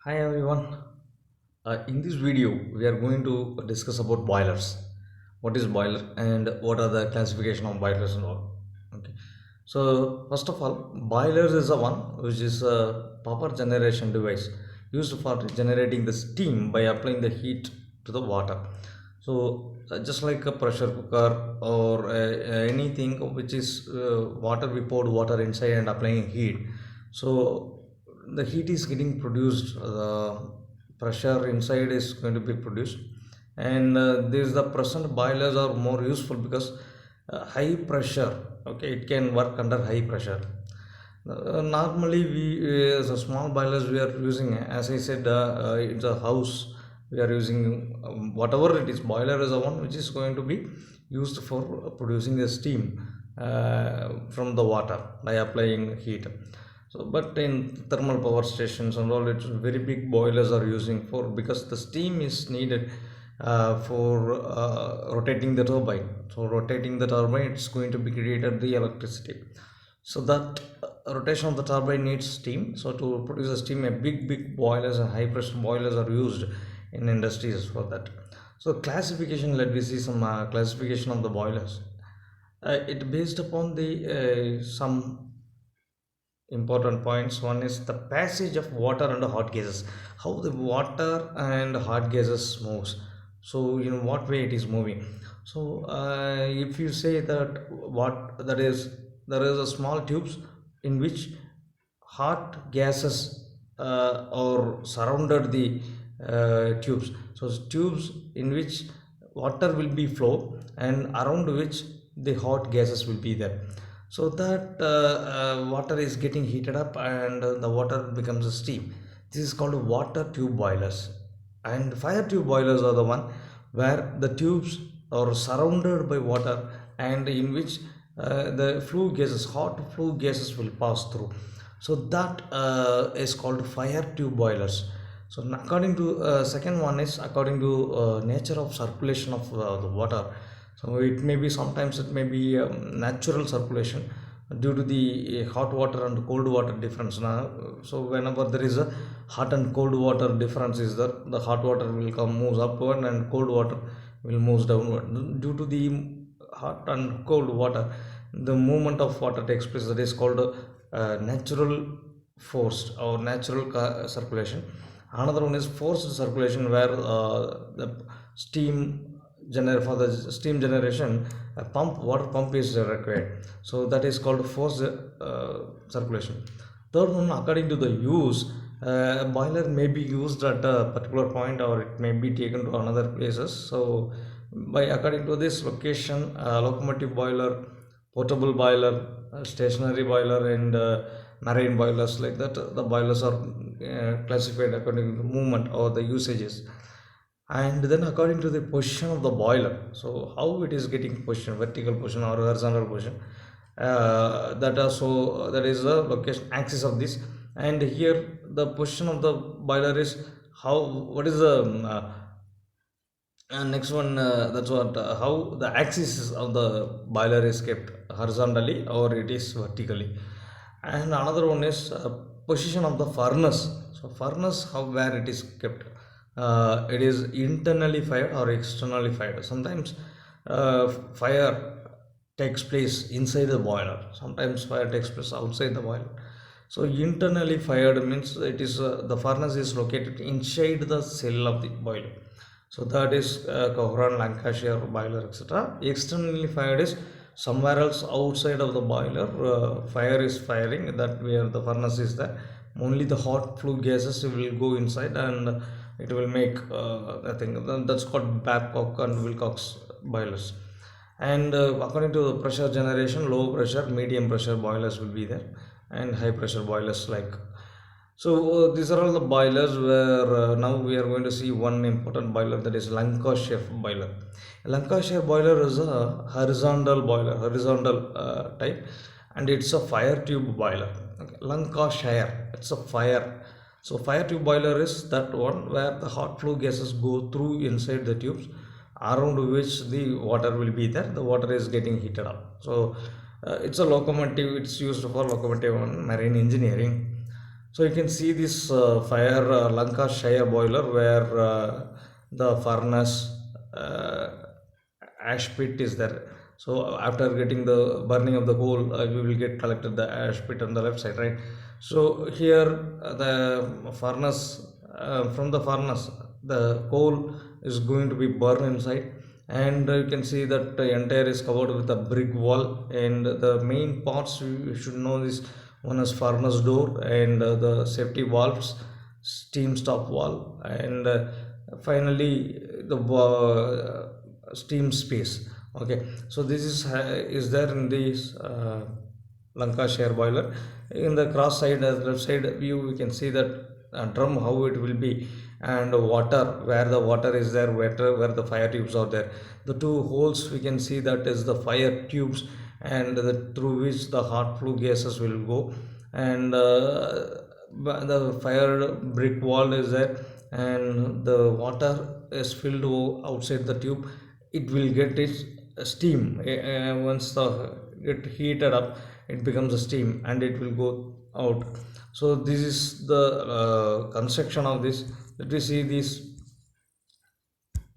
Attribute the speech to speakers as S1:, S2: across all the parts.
S1: Hi everyone. In this video, we are going to discuss about boilers. What is boiler and what are the classification of boilers and all. Okay. So first of all, boilers is a one which is a power generation device used for generating the steam by applying the heat to the water. So just like a pressure cooker or anything which is water, we poured water inside and applying heat. So the heat is getting produced, the pressure inside is going to be produced, and this the present boilers are more useful because high pressure, okay, it can work under high pressure. Normally we the small boilers we are using, as I said, it's a house we are using, whatever it is, boiler is the one which is going to be used for producing the steam from the water by applying heat. So but in thermal power stations and all, it's very big boilers are using for, because the steam is needed for rotating the turbine. So rotating the turbine, it's going to be created the electricity. So that rotation of the turbine needs steam. So to produce the steam, a big boilers and high pressure boilers are used in industries for that. So classification, let me see some classification of the boilers. It based upon the some important points. One is the passage of water and hot gases, how the water and hot gases moves. So in what way it is moving. So if you say that, what that is, there is a small tubes in which hot gases or surrounded the tubes. So tubes in which water will be flow and around which the hot gases will be there. So that water is getting heated up and the water becomes a steam. This is called water tube boilers. And fire tube boilers are the one where the tubes are surrounded by water and in which the flue gases, hot flue gases will pass through. So that is called fire tube boilers. So according to second one is according to nature of circulation of the water. So it may be, sometimes it may be natural circulation due to the hot water and cold water difference now. So whenever there is a hot and cold water difference is there, the hot water will come moves upward and cold water will moves downward. Due to the hot and cold water, the movement of water takes place, that is called natural forced or natural circulation. Another one is forced circulation, where the steam for the steam generation, a pump, water pump is required. So that is called forced circulation. Third one, according to the use, boiler may be used at a particular point or it may be taken to another places. So by according to this location, locomotive boiler, portable boiler, stationary boiler, and marine boilers, like that, the boilers are classified according to movement or the usages. And then according to the position of the boiler, so how it is getting position, vertical position or horizontal position, that also, that is the location axis of this. And here the position of the boiler is how, what is the and next one, that's what, how the axis of the boiler is kept, horizontally or it is vertically. And another one is position of the furnace. So furnace, how, where it is kept, it is internally fired or externally fired. Sometimes fire takes place inside the boiler, sometimes fire takes place outside the boiler. So internally fired means it is the furnace is located inside the cell of the boiler. So that is Cochran, Lancashire boiler, etc. Externally fired is somewhere else outside of the boiler. Fire is firing, that where the furnace is there. Only the hot flue gases will go inside and it will make I think that's called Babcock and Wilcox boilers. And according to the pressure generation, low pressure, medium pressure boilers will be there, and high pressure boilers like. So these are all the boilers where now we are going to see one important boiler, that is Lancashire boiler. Lancashire boiler is a horizontal boiler, horizontal type, and it's a fire tube boiler. Okay. Lancashire, it's a fire. So fire tube boiler is that one where the hot flue gases go through inside the tubes, around which the water will be there. The water is getting heated up. So it's a locomotive. It's used for locomotive and marine engineering. So you can see this fire Lancashire boiler where the furnace uh, ash pit is there. So after getting the burning of the coal, we will get collected the ash pit on the left side, right? So here the furnace, from the furnace, the coal is going to be burned inside, and you can see that the entire is covered with a brick wall. And the main parts you should know is one is furnace door, and the safety valves, steam stop valve, and finally the steam space. Okay, so this is there in this Lancashire boiler. In the cross side, left side view, we can see that drum how it will be, and water, where the water is there, where the fire tubes are there. The two holes we can see that is the fire tubes, and through which the hot flue gases will go. And the fire brick wall is there, and the water is filled outside the tube. It will get its steam. Once the get heated up, it becomes a steam and it will go out. So this is the construction of this. Let me see this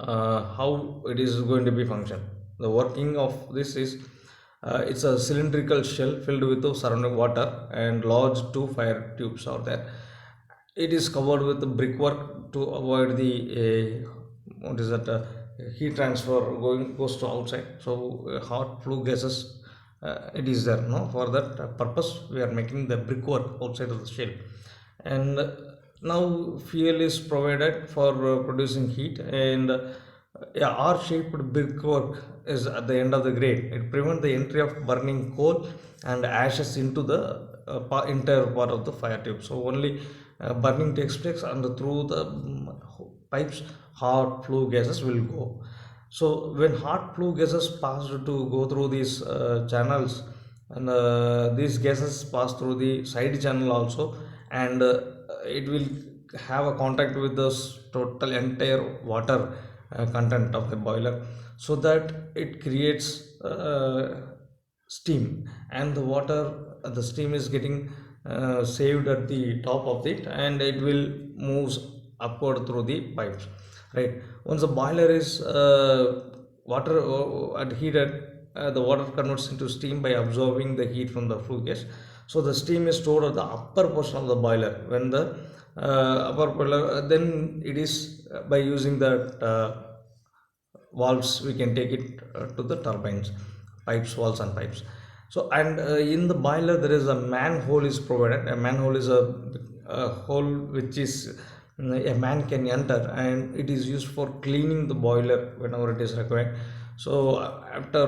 S1: how it is going to be function. The working of this is, it's a cylindrical shell filled with the surrounding water, and large two fire tubes are there. It is covered with the brickwork to avoid the what is that heat transfer goes to outside. So hot flue gases, it is there. No, for that purpose we are making the brickwork outside of the shell. And now fuel is provided for producing heat, and yeah, R-shaped brickwork is at the end of the grade. It prevents the entry of burning coal and ashes into the entire part of the fire tube. So only burning takes place, and through the pipes hot flue gases will go. So when hot flue gases pass to go through these channels, and these gases pass through the side channel also, and it will have a contact with the total entire water content of the boiler, so that it creates steam, and the water, the steam is getting saved at the top of it, and it will moves upward through the pipes, right? Once the boiler is water heated, the water converts into steam by absorbing the heat from the flue gas. So the steam is stored at the upper portion of the boiler. When the upper boiler, then it is by using that valves we can take it to the turbines, pipes, valves and pipes. So, and in the boiler there is a manhole is provided. A manhole is a hole which is a man can enter, and it is used for cleaning the boiler whenever it is required. So after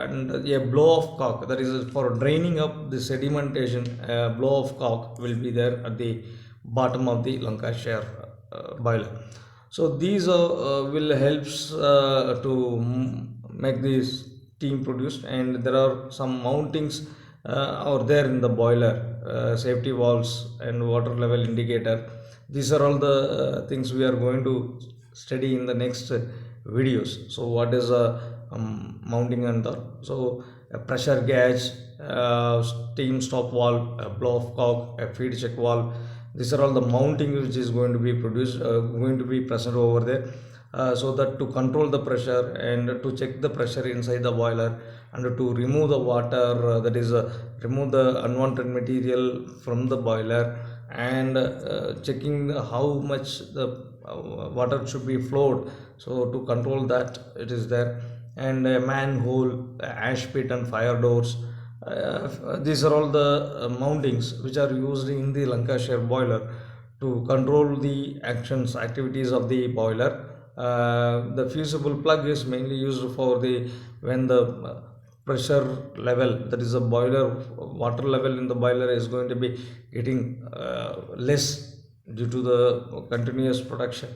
S1: and a blow of cock, that is for draining up the sedimentation, blow of cock will be there at the bottom of the Lancashire boiler. So these will helps to make this steam produced. And there are some mountings are there in the boiler, safety valves and water level indicator. These are all the things we are going to study in the next videos. So what is a mounting and so a pressure gauge, steam stop valve, a blow off cock, a feed check valve. These are all the mounting which is going to be produced, going to be present over there, so that to control the pressure and to check the pressure inside the boiler, and to remove the water, that is remove the unwanted material from the boiler, and checking how much the water should be flowed. So to control that, it is there. And a manhole, ash pit and fire doors, these are all the mountings which are used in the Lancashire boiler to control the activities of the boiler. The fusible plug is mainly used for the when the pressure level, that is a boiler water level in the boiler is going to be getting less due to the continuous production.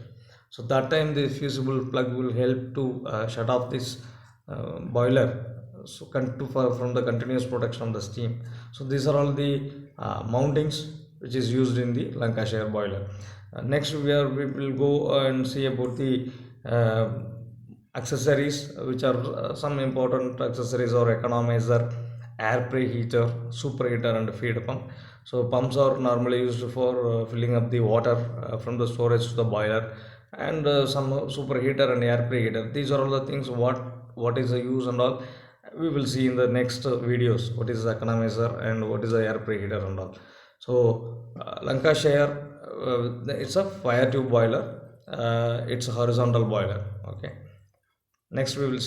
S1: So that time the fusible plug will help to shut off this boiler, so from the continuous production of the steam. So these are all the mountings which is used in the Lancashire boiler. Next we will go and see about the accessories, which are some important accessories or economizer air preheater, superheater, and feed pump. So pumps are normally used for filling up the water from the storage to the boiler, and some superheater and air preheater. These are all the things what is the use and all. We will see in the next videos what is the economizer and what is the air preheater and all. So Lancashire, it's a fire tube boiler. It's a horizontal boiler. Okay. Next we will see